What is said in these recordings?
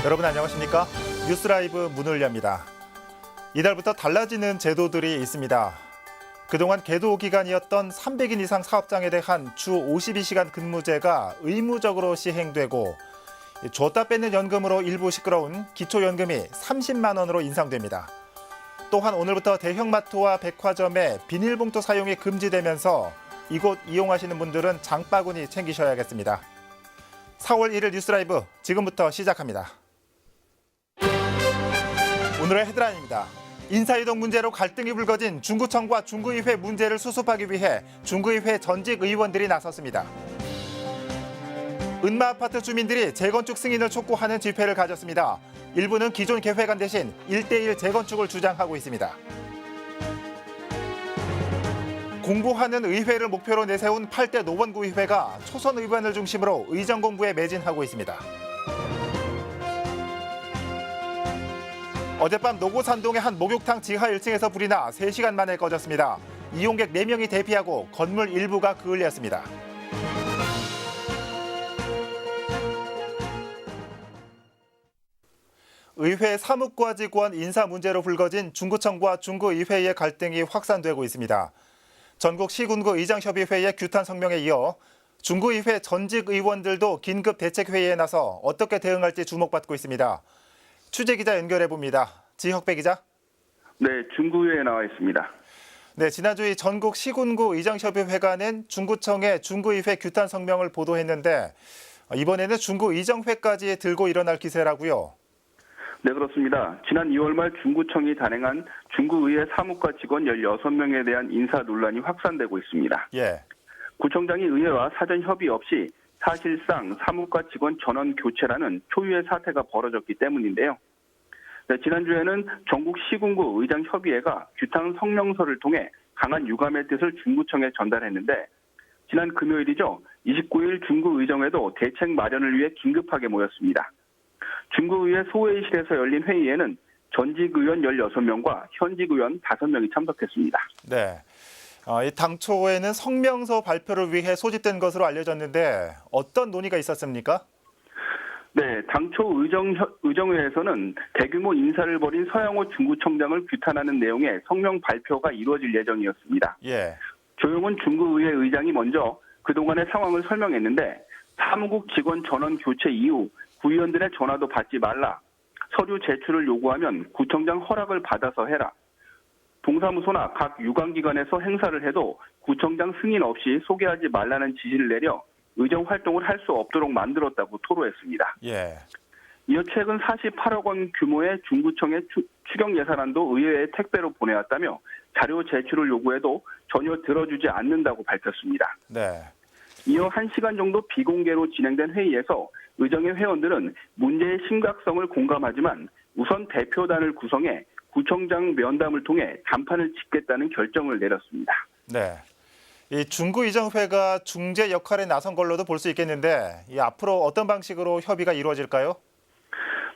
여러분 안녕하십니까? 뉴스라이브 문을 엽니다. 이달부터 달라지는 제도들이 있습니다. 그동안 계도 기간이었던 300인 이상 사업장에 대한 주 52시간 근무제가 의무적으로 시행되고 줬다 뺏는 연금으로 일부 시끄러운 기초연금이 30만 원으로 인상됩니다. 또한 오늘부터 대형마트와 백화점의 비닐봉투 사용이 금지되면서 이곳 이용하시는 분들은 장바구니 챙기셔야겠습니다. 4월 1일 뉴스라이브 지금부터 시작합니다. 오늘의 헤드라인입니다. 인사이동 문제로 갈등이 불거진 중구청과 중구의회 문제를 수습하기 위해 중구의회 전직 의원들이 나섰습니다. 은마아파트 주민들이 재건축 승인을 촉구하는 집회를 가졌습니다. 일부는 기존 개회관 대신 1:1 재건축을 주장하고 있습니다. 공부하는 의회를 목표로 내세운 8대 노원구의회가 초선 의원을 중심으로 의정 공부에 매진하고 있습니다. 어젯밤 노고산동의 한 목욕탕 지하 1층에서 불이 나 3시간 만에 꺼졌습니다. 이용객 4명이 대피하고 건물 일부가 그을렸습니다. 의회 사무과직원 인사 문제로 불거진 중구청과 중구의회의 갈등이 확산되고 있습니다. 전국 시군구 의장협의회의 규탄 성명에 이어 중구의회 전직 의원들도 긴급 대책회의에 나서 어떻게 대응할지 주목받고 있습니다. 취재기자 연결해봅니다. 지혁배 기자. 네, 중구의회에 나와 있습니다. 네, 지난주 전국 시군구 의장협의회가 낸 중구청의 중구의회 규탄 성명을 보도했는데 이번에는 중구의정회까지 들고 일어날 기세라고요. 네, 그렇습니다. 지난 2월 말 중구청이 단행한 중구의회 사무과 직원 16명에 대한 인사 논란이 확산되고 있습니다. 예. 구청장이 의회와 사전 협의 없이 사실상 사무과 직원 전원 교체라는 초유의 사태가 벌어졌기 때문인데요. 네, 지난주에는 전국 시군구 의장협의회가 규탄 성명서를 통해 강한 유감의 뜻을 중구청에 전달했는데 지난 금요일이죠. 29일 중구의정회도 대책 마련을 위해 긴급하게 모였습니다. 중구의회 소회의실에서 열린 회의에는 전직 의원 16명과 현직 의원 5명이 참석했습니다. 네. 당초에는 성명서 발표를 위해 소집된 것으로 알려졌는데 어떤 논의가 있었습니까? 네, 당초 의정회에서는 대규모 인사를 벌인 서양호 중구청장을 규탄하는 내용의 성명 발표가 이루어질 예정이었습니다. 예. 조용훈 중구의회 의장이 먼저 그동안의 상황을 설명했는데 사무국 직원 전원 교체 이후 구의원들의 전화도 받지 말라. 서류 제출을 요구하면 구청장 허락을 받아서 해라. 동사무소나 각 유관기관에서 행사를 해도 구청장 승인 없이 소개하지 말라는 지시를 내려 의정 활동을 할 수 없도록 만들었다고 토로했습니다. 예. 이어 최근 48억 원 규모의 중구청의 추경 예산안도 의회에 택배로 보내왔다며 자료 제출을 요구해도 전혀 들어주지 않는다고 밝혔습니다. 네. 이어 1시간 정도 비공개로 진행된 회의에서 의정의 회원들은 문제의 심각성을 공감하지만 우선 대표단을 구성해 구청장 면담을 통해 담판을 짓겠다는 결정을 내렸습니다. 네. 이 중구의정회가 중재 역할에 나선 걸로도 볼 수 있겠는데 앞으로 어떤 방식으로 협의가 이루어질까요?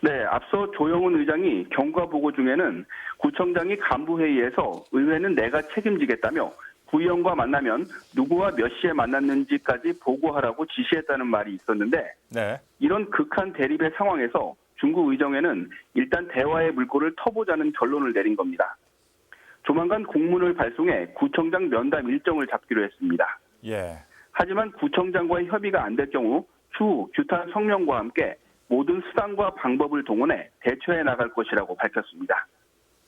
네, 앞서 조영훈 의장이 경과 보고 중에는 구청장이 간부회의에서 의회는 내가 책임지겠다며 구의원과 만나면 누구와 몇 시에 만났는지까지 보고하라고 지시했다는 말이 있었는데 네. 이런 극한 대립의 상황에서 중구의정회는 일단 대화의 물꼬를 터보자는 결론을 내린 겁니다. 조만간 공문을 발송해 구청장 면담 일정을 잡기로 했습니다. 예. 하지만 구청장과의 협의가 안 될 경우 추후 규탄 성명과 함께 모든 수단과 방법을 동원해 대처해 나갈 것이라고 밝혔습니다.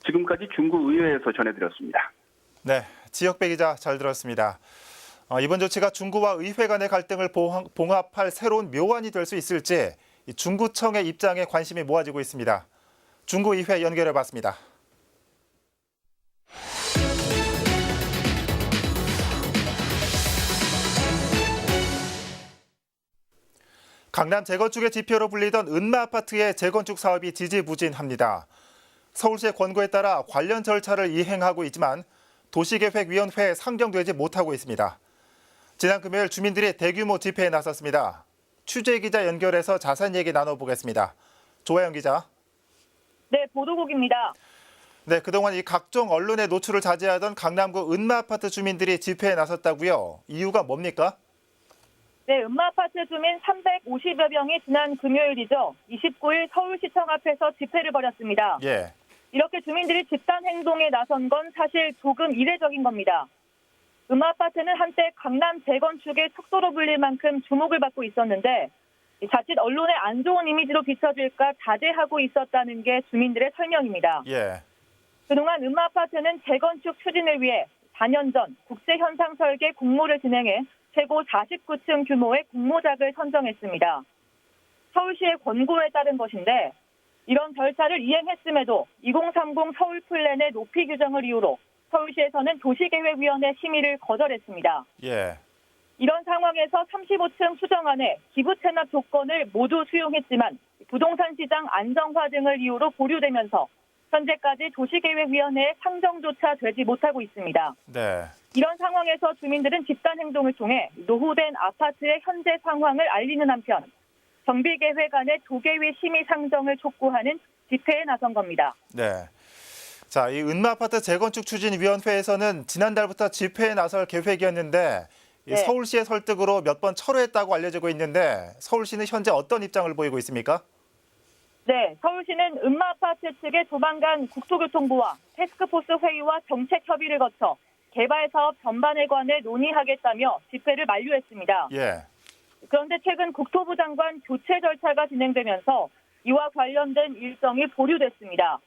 지금까지 중구의회에서 전해드렸습니다. 네, 지혁배 기자 잘 들었습니다. 이번 조치가 중구와 의회 간의 갈등을 봉합할 새로운 묘안이 될 수 있을지 중구청의 입장에 관심이 모아지고 있습니다. 중구의회 연결해봤습니다. 강남 재건축의 지표로 불리던 은마아파트의 재건축 사업이 지지부진합니다. 서울시의 권고에 따라 관련 절차를 이행하고 있지만 도시계획위원회에 상정되지 못하고 있습니다. 지난 금요일 주민들이 대규모 집회에 나섰습니다. 취재기자 연결해서 자세한 얘기 나눠보겠습니다. 조아영 기자. 네, 보도국입니다. 네, 그동안 이 각종 언론에 노출을 자제하던 강남구 은마아파트 주민들이 집회에 나섰다고요. 이유가 뭡니까? 네, 음마아파트 주민 350여 명이 지난 금요일이죠. 29일 서울시청 앞에서 집회를 벌였습니다. 예. 이렇게 주민들이 집단 행동에 나선 건 사실 조금 이례적인 겁니다. 음마아파트는 한때 강남 재건축의 척도로 불릴 만큼 주목을 받고 있었는데 자칫 언론에 안 좋은 이미지로 비춰질까 자제하고 있었다는 게 주민들의 설명입니다. 예. 그동안 음마아파트는 재건축 추진을 위해 4년 전 국제현상 설계 공모를 진행해 최고 49층 규모의 공모작을 선정했습니다. 서울시의 권고에 따른 것인데 이런 절차를 이행했음에도 2030 서울 플랜의 높이 규정을 이유로 서울시에서는 도시계획위원회 심의를 거절했습니다. 예. 이런 상황에서 35층 수정안에 기부 체납 조건을 모두 수용했지만 부동산 시장 안정화 등을 이유로 보류되면서 현재까지 도시계획위원회에 상정조차 되지 못하고 있습니다. 네. 이런 상황에서 주민들은 집단 행동을 통해 노후된 아파트의 현재 상황을 알리는 한편 정비계획안의 조계위 심의 상정을 촉구하는 집회에 나선 겁니다. 네. 자, 이 은마아파트 재건축 추진위원회에서는 지난달부터 집회에 나설 계획이었는데 네. 서울시의 설득으로 몇 번 철회했다고 알려지고 있는데 서울시는 현재 어떤 입장을 보이고 있습니까? 네, 서울시는 음마아파트 측에 조만간 국토교통부와 태스크포스 회의와 정책 협의를 거쳐 개발 사업 전반에 관해 논의하겠다며 집회를 만류했습니다. 예. 그런데 최근 국토부 장관 교체 절차가 진행되면서 이와 관련된 일정이 보류됐습니다.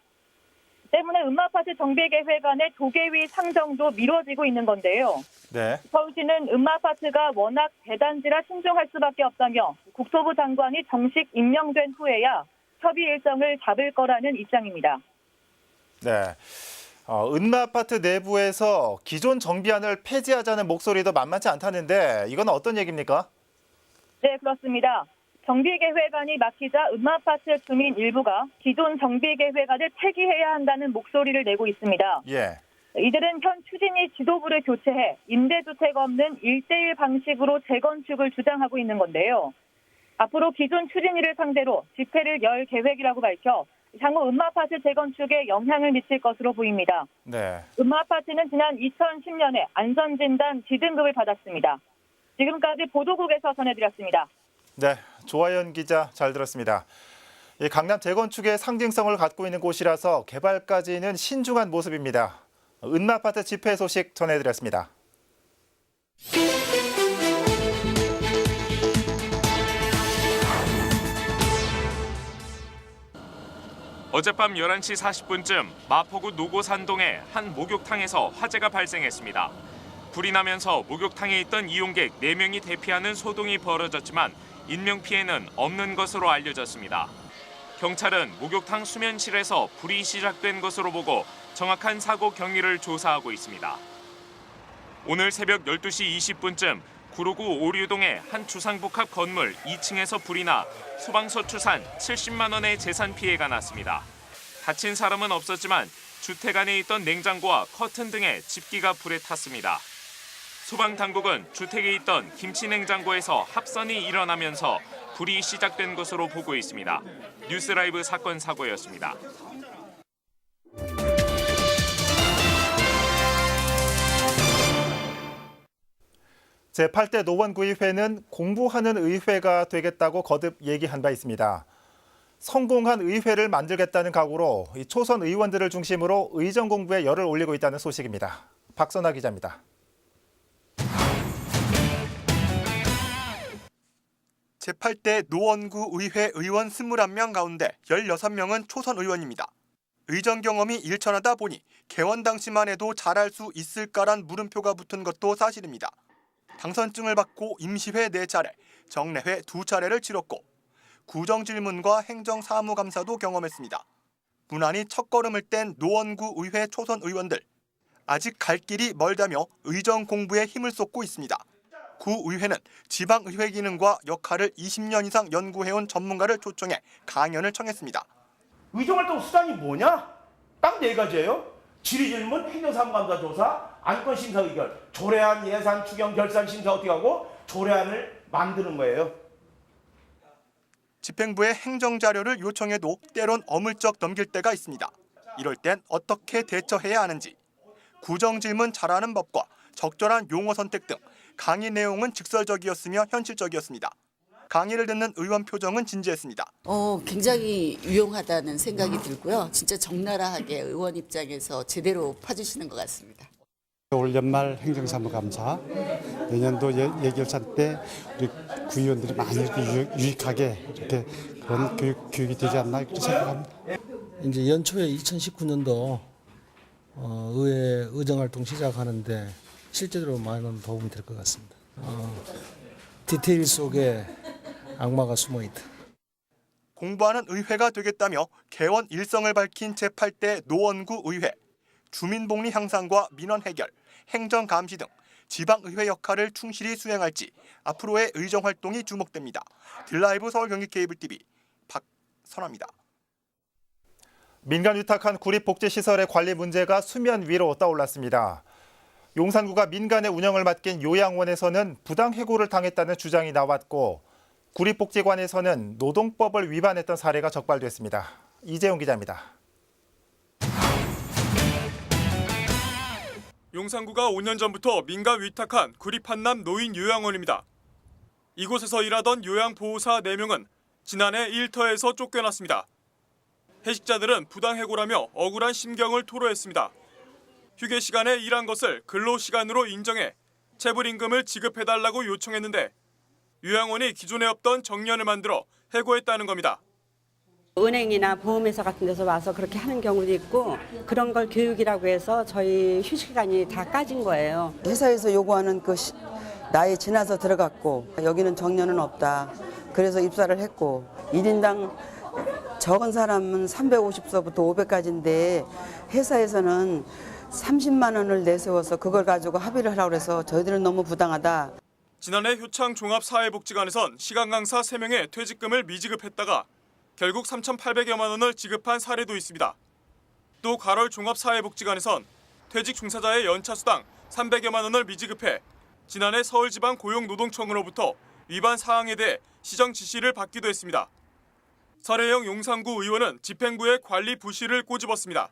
때문에 음마아파트 정비계획안의 조계위 상정도 미뤄지고 있는 건데요. 네. 서울시는 음마아파트가 워낙 대단지라 신중할 수밖에 없다며 국토부 장관이 정식 임명된 후에야 협의 일정을 잡을 거라는 입장입니다. 네. 은마아파트 내부에서 기존 정비안을 폐지하자는 목소리도 만만치 않다는데 이건 어떤 얘기입니까? 네, 그렇습니다. 정비계획안이 막히자 음마아파트 주민 일부가 기존 정비계획안을 폐기해야 한다는 목소리를 내고 있습니다. 예. 이들은 현 추진위 지도부를 교체해 임대주택 없는 1:1 방식으로 재건축을 주장하고 있는 건데요. 앞으로 기존 추진위를 상대로 집회를 열 계획이라고 밝혀 향후 음마아파트 재건축에 영향을 미칠 것으로 보입니다. 네. 음마아파트는 지난 2010년에 안전진단 D등급을 받았습니다. 지금까지 보도국에서 전해드렸습니다. 네, 조아연 기자 잘 들었습니다. 이 강남 재건축의 상징성을 갖고 있는 곳이라서 개발까지는 신중한 모습입니다. 은마아파트 집회 소식 전해드렸습니다. 어젯밤 11시 40분쯤 마포구 노고산동의 한 목욕탕에서 화재가 발생했습니다. 불이 나면서 목욕탕에 있던 이용객 4명이 대피하는 소동이 벌어졌지만 인명피해는 없는 것으로 알려졌습니다. 경찰은 목욕탕 수면실에서 불이 시작된 것으로 보고 정확한 사고 경위를 조사하고 있습니다. 오늘 새벽 12시 20분쯤 구로구 오류동의 한 주상복합 건물 2층에서 불이 나 소방서 추산 70만 원의 재산 피해가 났습니다. 다친 사람은 없었지만 주택 안에 있던 냉장고와 커튼 등의 집기가 불에 탔습니다. 소방당국은 주택에 있던 김치 냉장고에서 합선이 일어나면서 불이 시작된 것으로 보고 있습니다. 뉴스라이브 사건 사고였습니다. 제8대 노원구의회는 공부하는 의회가 되겠다고 거듭 얘기한 바 있습니다. 성공한 의회를 만들겠다는 각오로 초선 의원들을 중심으로 의정 공부에 열을 올리고 있다는 소식입니다. 박선아 기자입니다. 제8대 노원구 의회 의원 21명 가운데 16명은 초선 의원입니다. 의정 경험이 일천하다 보니 개원 당시만 해도 잘할 수 있을까란 물음표가 붙은 것도 사실입니다. 당선증을 받고 임시회 4차례, 정례회 2차례를 치렀고 구정질문과 행정사무감사도 경험했습니다. 무난히 첫걸음을 뗀 노원구 의회 초선 의원들. 아직 갈 길이 멀다며 의정 공부에 힘을 쏟고 있습니다. 구의회는 지방의회 기능과 역할을 20년 이상 연구해온 전문가를 초청해 강연을 청했습니다. 의정활동 수단이 뭐냐? 딱 4가지예요. 질의질문, 행정사무감사 조사, 안건심사 의결, 조례안, 예산, 추경, 결산, 심사 어떻게 하고 조례안을 만드는 거예요. 집행부에 행정자료를 요청해도 때론 어물쩍 넘길 때가 있습니다. 이럴 땐 어떻게 대처해야 하는지, 구정질문 잘하는 법과 적절한 용어 선택 등 강의 내용은 직설적이었으며 현실적이었습니다. 강의를 듣는 의원 표정은 진지했습니다. 굉장히 유용하다는 생각이 들고요. 진짜 적나라하게 의원 입장에서 제대로 파주시는 것 같습니다. 올 연말 행정사무감사 내년도 예결산 때 우리 구의원들이 많이 이렇게 유익하게 이렇게 그런 교육이 되지 않나 그렇게 생각합니다. 이제 연초에 2019년도 의회 의정활동 시작하는데 실제로 많은 도움이 될 것 같습니다. 디테일 속에 악마가 숨어 있다. 공부하는 의회가 되겠다며 개원 일성을 밝힌 제8대 노원구 의회. 주민복리 향상과 민원 해결, 행정 감시 등 지방의회 역할을 충실히 수행할지 앞으로의 의정 활동이 주목됩니다. 딜라이브 서울 경기 케이블 TV 박선아입니다. 민간 위탁한 구립복지시설의 관리 문제가 수면 위로 떠올랐습니다. 용산구가 민간의 운영을 맡긴 요양원에서는 부당 해고를 당했다는 주장이 나왔고 구립복지관에서는 노동법을 위반했던 사례가 적발됐습니다. 이재용 기자입니다. 용산구가 5년 전부터 민간 위탁한 구립한남 노인 요양원입니다. 이곳에서 일하던 요양보호사 4명은 지난해 일터에서 쫓겨났습니다. 해직자들은 부당해고라며 억울한 심경을 토로했습니다. 휴게 시간에 일한 것을 근로시간으로 인정해 체불임금을 지급해달라고 요청했는데 요양원이 기존에 없던 정년을 만들어 해고했다는 겁니다. 은행이나 보험회사 같은 데서 와서 그렇게 하는 경우도 있고 그런 걸 교육이라고 해서 저희 휴식시간이 다 까진 거예요. 회사에서 요구하는 그 나이 지나서 들어갔고 여기는 정년은 없다. 그래서 입사를 했고 1인당 적은 사람은 350서부터 500까지인데 회사에서는 30만 원을 내세워서 그걸 가지고 합의를 하라고 해서 저희들은 너무 부당하다. 지난해 효창 종합사회복지관에선 시간 강사 3명의 퇴직금을 미지급했다가 결국 3,800여만 원을 지급한 사례도 있습니다. 또 가롤 종합사회복지관에선 퇴직 종사자의 연차수당 300여만 원을 미지급해 지난해 서울지방고용노동청으로부터 위반 사항에 대해 시정 지시를 받기도 했습니다. 설혜영 용산구 의원은 집행부의 관리 부실을 꼬집었습니다.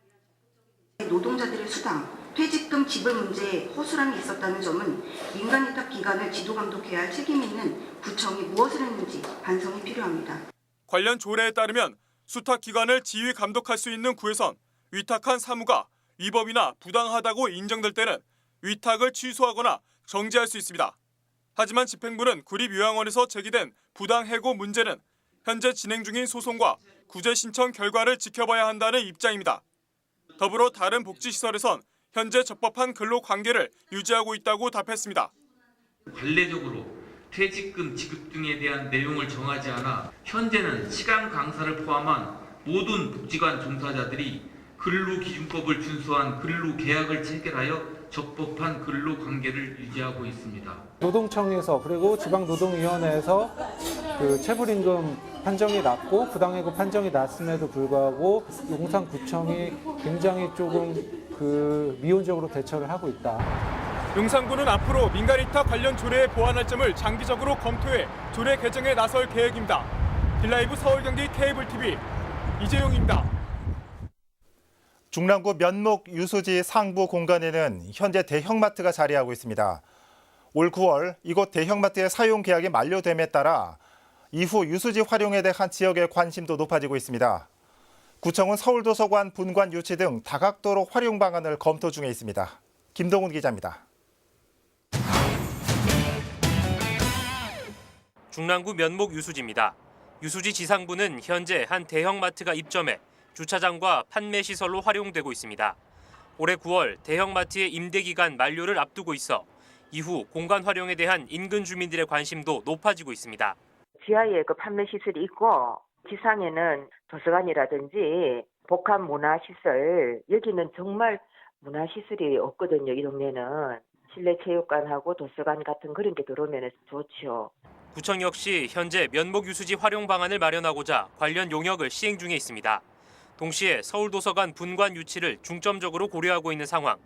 노동자들의 수당, 퇴직금 지불 문제에 허술함이 있었다는 점은 민간위탁 기관을 지도감독해야 할 책임 있는 구청이 무엇을 했는지 반성이 필요합니다. 관련 조례에 따르면 수탁기관을 지휘 감독할 수 있는 구에선 위탁한 사무가 위법이나 부당하다고 인정될 때는 위탁을 취소하거나 정지할 수 있습니다. 하지만 집행부는 구립요양원에서 제기된 부당해고 문제는 현재 진행 중인 소송과 구제 신청 결과를 지켜봐야 한다는 입장입니다. 더불어 다른 복지시설에선 현재 적법한 근로관계를 유지하고 있다고 답했습니다. 관례적으로 퇴직금 지급 등에 대한 내용을 정하지 않아 현재는 시간 강사를 포함한 모든 복지관 종사자들이 근로기준법을 준수한 근로계약을 체결하여 적법한 근로관계를 유지하고 있습니다. 노동청에서 그리고 지방노동위원회에서 그 체불임금 판정이 났고 부당해고 판정이 났음에도 불구하고 용산구청이 굉장히 조금 미온적으로 대처를 하고 있다. 용산구는 앞으로 민간위탁 관련 조례에 보완할 점을 장기적으로 검토해 조례 개정에 나설 계획입니다. 딜라이브 서울 경기 케이블 TV 이재용입니다. 중랑구 면목 유수지 상부 공간에는 현재 대형마트가 자리하고 있습니다. 올 9월 이곳 대형마트의 사용 계약이 만료됨에 따라 이후 유수지 활용에 대한 지역의 관심도 높아지고 있습니다. 구청은 서울도서관 분관 유치 등 다각도로 활용 방안을 검토 중에 있습니다. 김동훈 기자입니다. 중랑구 면목 유수지입니다. 유수지 지상부는 현재 한 대형마트가 입점해 주차장과 판매 시설로 활용되고 있습니다. 올해 9월 대형마트의 임대 기간 만료를 앞두고 있어 이후 공간 활용에 대한 인근 주민들의 관심도 높아지고 있습니다. 지하에 그 판매 시설이 있고 지상에는 도서관이라든지 복합 문화시설, 여기는 정말 문화시설이 없거든요. 이 동네는 실내 체육관하고 도서관 같은 그런 게 들어오면 좋죠. 구청 역시 현재 면목 유수지 활용 방안을 마련하고자 관련 용역을 시행 중에 있습니다. 동시에 서울도서관 분관 유치를 중점적으로 고려하고 있는 상황.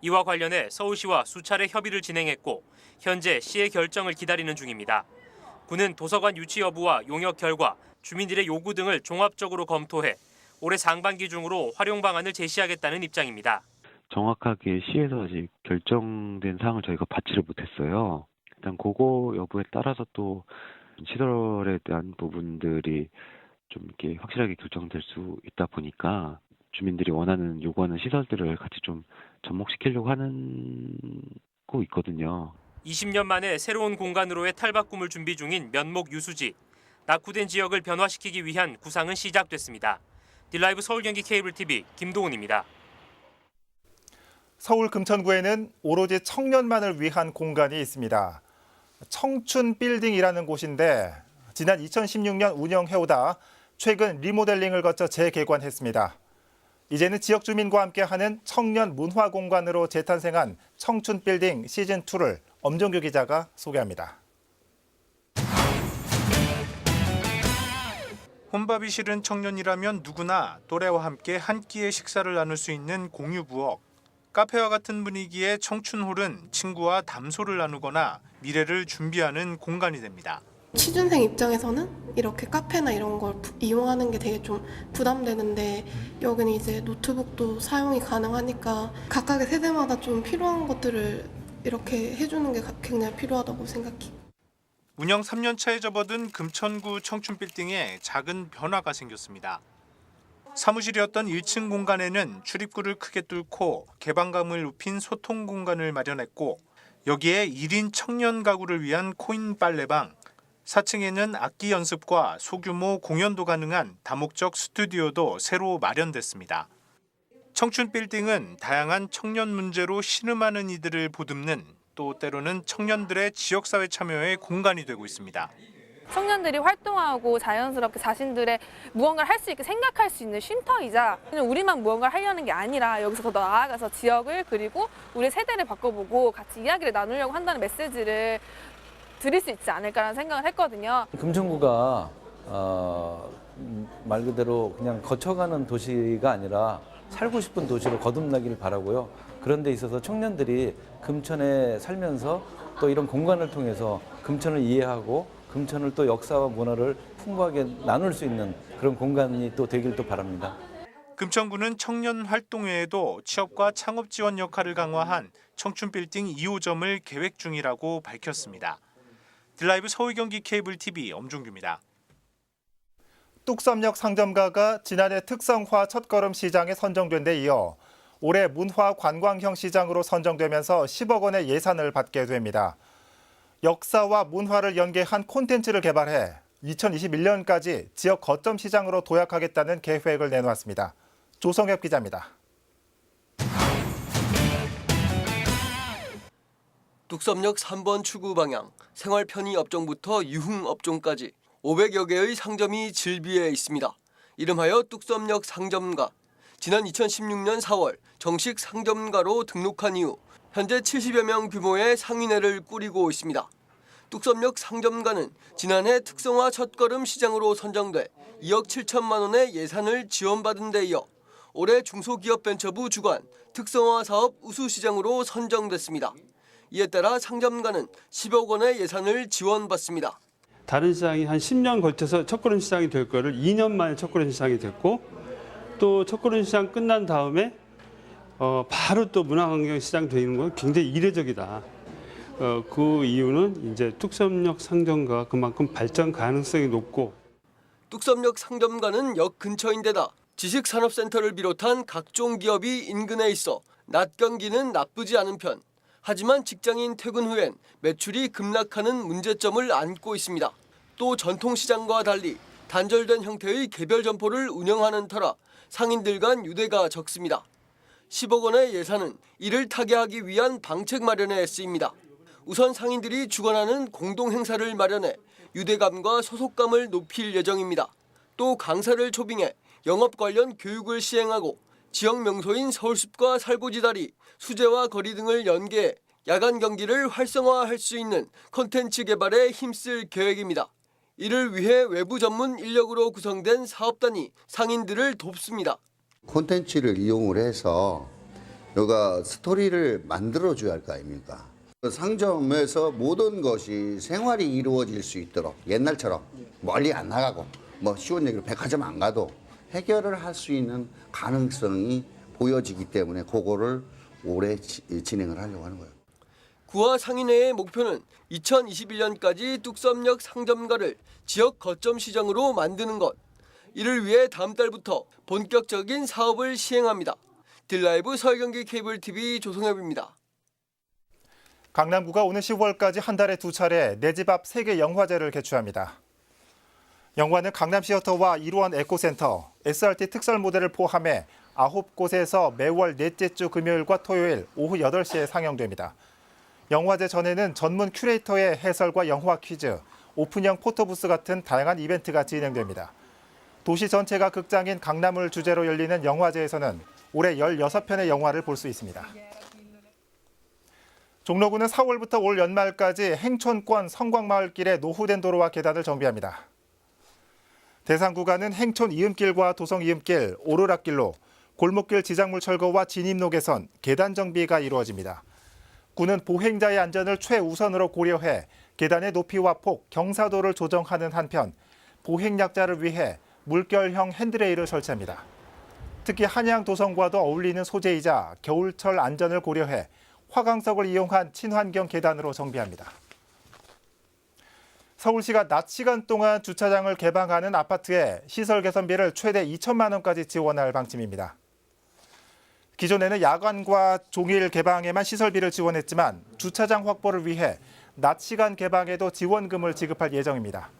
이와 관련해 서울시와 수차례 협의를 진행했고 현재 시의 결정을 기다리는 중입니다. 구는 도서관 유치 여부와 용역 결과, 주민들의 요구 등을 종합적으로 검토해 올해 상반기 중으로 활용 방안을 제시하겠다는 입장입니다. 정확하게 시에서 아직 결정된 사항을 저희가 받지를 못했어요. 일단 그거 여부에 따라서 또 시설에 대한 부분들이 좀 이렇게 확실하게 결정될 수 있다 보니까 주민들이 요구하는 시설들을 같이 좀 접목시키려고 하고 있거든요. 20년 만에 새로운 공간으로의 탈바꿈을 준비 중인 면목 유수지. 낙후된 지역을 변화시키기 위한 구상은 시작됐습니다. 딜라이브 서울 경기 케이블 TV 김동훈입니다. 서울 금천구에는 오로지 청년만을 위한 공간이 있습니다. 청춘 빌딩이라는 곳인데 지난 2016년 운영해오다 최근 리모델링을 거쳐 재개관했습니다. 이제는 지역 주민과 함께하는 청년 문화 공간으로 재탄생한 청춘 빌딩 시즌2를 엄정규 기자가 소개합니다. 혼밥이 싫은 청년이라면 누구나 또래와 함께 한 끼의 식사를 나눌 수 있는 공유 부엌. 카페와 같은 분위기의 청춘홀은 친구와 담소를 나누거나 미래를 준비하는 공간이 됩니다. 취준생 입장에서는 이렇게 카페나 이런 걸 이용하는 게 되게 좀 부담되는데 여기는 이제 노트북도 사용이 가능하니까 각각의 세대마다 좀 필요한 것들을 이렇게 해주는 게 굉장히 필요하다고 생각해요. 운영 3년 차에 접어든 금천구 청춘빌딩에 작은 변화가 생겼습니다. 사무실이었던 1층 공간에는 출입구를 크게 뚫고 개방감을 높인 소통 공간을 마련했고 여기에 1인 청년 가구를 위한 코인 빨래방, 4층에는 악기 연습과 소규모 공연도 가능한 다목적 스튜디오도 새로 마련됐습니다. 청춘 빌딩은 다양한 청년 문제로 신음하는 이들을 보듬는 또 때로는 청년들의 지역사회 참여의 공간이 되고 있습니다. 청년들이 활동하고 자연스럽게 자신들의 무언가를 할 수 있게 생각할 수 있는 쉼터이자 그냥 우리만 무언가를 하려는 게 아니라 여기서 더 나아가서 지역을 그리고 우리 세대를 바꿔보고 같이 이야기를 나누려고 한다는 메시지를 드릴 수 있지 않을까라는 생각을 했거든요. 금천구가 말 그대로 그냥 거쳐가는 도시가 아니라 살고 싶은 도시로 거듭나기를 바라고요. 그런 데 있어서 청년들이 금천에 살면서 또 이런 공간을 통해서 금천을 이해하고 금천을 또 역사와 문화를 풍부하게 나눌 수 있는 그런 공간이 또 되길 또 바랍니다. 금천구는 청년 활동 외에도 취업과 창업 지원 역할을 강화한 청춘빌딩 2호점을 계획 중이라고 밝혔습니다. 딜라이브 서울 경기 케이블 TV 엄종규입니다. 뚝섬역 상점가가 지난해 특성화 첫걸음 시장에 선정된 데 이어 올해 문화 관광형 시장으로 선정되면서 10억 원의 예산을 받게 됩니다. 역사와 문화를 연계한 콘텐츠를 개발해 2021년까지 지역 거점 시장으로 도약하겠다는 계획을 내놓았습니다. 조성엽 기자입니다. 뚝섬역 3번 출구 방향, 생활 편의 업종부터 유흥 업종까지 500여 개의 상점이 질비해 있습니다. 이름하여 뚝섬역 상점가. 지난 2016년 4월 정식 상점가로 등록한 이후 현재 70여 명 규모의 상인회를 꾸리고 있습니다. 뚝섬역 상점가는 지난해 특성화 첫걸음 시장으로 선정돼 2억 7천만 원의 예산을 지원받은 데 이어 올해 중소기업벤처부 주관 특성화 사업 우수시장으로 선정됐습니다. 이에 따라 상점가는 10억 원의 예산을 지원받습니다. 다른 시장이 한 10년 걸쳐서 첫걸음 시장이 될 거를 2년 만에 첫걸음 시장이 됐고 또 첫걸음 시장 끝난 다음에 바로 또 문화환경 시장 되는 건 굉장히 이례적이다. 그 이유는 이제 뚝섬역 상점가가 그만큼 발전 가능성이 높고 뚝섬역 상점가는 역 근처인데다 지식산업센터를 비롯한 각종 기업이 인근에 있어 낮 경기는 나쁘지 않은 편. 하지만 직장인 퇴근 후엔 매출이 급락하는 문제점을 안고 있습니다. 또 전통시장과 달리 단절된 형태의 개별 점포를 운영하는 터라 상인들 간 유대가 적습니다. 10억 원의 예산은 이를 타개하기 위한 방책 마련에 쓰입니다. 우선 상인들이 주관하는 공동행사를 마련해 유대감과 소속감을 높일 예정입니다. 또 강사를 초빙해 영업 관련 교육을 시행하고 지역 명소인 서울숲과 살고지다리, 수제화 거리 등을 연계해 야간 경기를 활성화할 수 있는 콘텐츠 개발에 힘쓸 계획입니다. 이를 위해 외부 전문 인력으로 구성된 사업단이 상인들을 돕습니다. 콘텐츠를 이용을 해서 여기가 스토리를 만들어줘야 할 거 아닙니까? 상점에서 모든 것이 생활이 이루어질 수 있도록 옛날처럼 멀리 안 나가고 뭐 쉬운 얘기로 백화점 안 가도 해결을 할 수 있는 가능성이 보여지기 때문에 그거를 올해 진행을 하려고 하는 거예요. 구와 상인회의 목표는 2021년까지 뚝섬역 상점가를 지역 거점 시장으로 만드는 것. 이를 위해 다음 달부터 본격적인 사업을 시행합니다. 딜라이브 서울경기 케이블TV 조성엽입니다. 강남구가 오는 10월까지 한 달에 2차례 내 집 앞 세계 영화제를 개최합니다. 영화는 강남시어터와 이루원 에코센터, SRT 특설 무대를 포함해 9곳에서 매월 넷째 주 금요일과 토요일 오후 8시에 상영됩니다. 영화제 전에는 전문 큐레이터의 해설과 영화 퀴즈, 오픈형 포토부스 같은 다양한 이벤트가 진행됩니다. 도시 전체가 극장인 강남을 주제로 열리는 영화제에서는 올해 16편의 영화를 볼 수 있습니다. 종로구는 4월부터 올 연말까지 행촌권 성곽마을길에 노후된 도로와 계단을 정비합니다. 대상 구간은 행촌 이음길과 도성 이음길, 오르락길로 골목길 지작물 철거와 진입로 개선, 계단 정비가 이루어집니다. 구는 보행자의 안전을 최우선으로 고려해 계단의 높이와 폭, 경사도를 조정하는 한편 보행약자를 위해 물결형 핸드레일을 설치합니다. 특히 한양 도성과도 어울리는 소재이자 겨울철 안전을 고려해 화강석을 이용한 친환경 계단으로 정비합니다. 서울시가 낮 시간 동안 주차장을 개방하는 아파트에 시설 개선비를 최대 2천만 원까지 지원할 방침입니다. 기존에는 야간과 종일 개방에만 시설비를 지원했지만 주차장 확보를 위해 낮 시간 개방에도 지원금을 지급할 예정입니다.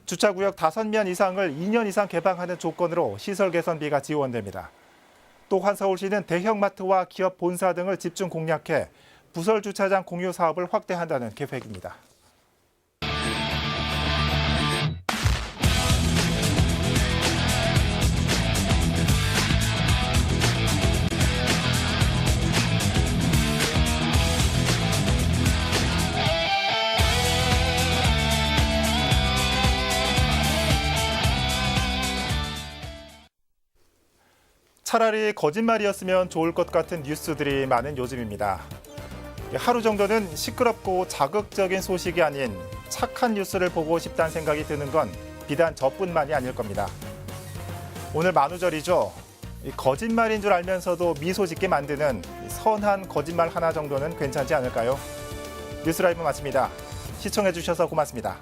주차구역 5면 이상을 2년 이상 개방하는 조건으로 시설 개선비가 지원됩니다. 또한 서울시는 대형마트와 기업 본사 등을 집중 공략해 부설 주차장 공유 사업을 확대한다는 계획입니다. 차라리 거짓말이었으면 좋을 것 같은 뉴스들이 많은 요즘입니다. 하루 정도는 시끄럽고 자극적인 소식이 아닌 착한 뉴스를 보고 싶다는 생각이 드는 건 비단 저뿐만이 아닐 겁니다. 오늘 만우절이죠. 거짓말인 줄 알면서도 미소 짓게 만드는 선한 거짓말 하나 정도는 괜찮지 않을까요? 뉴스라이브 마칩니다. 시청해 주셔서 고맙습니다.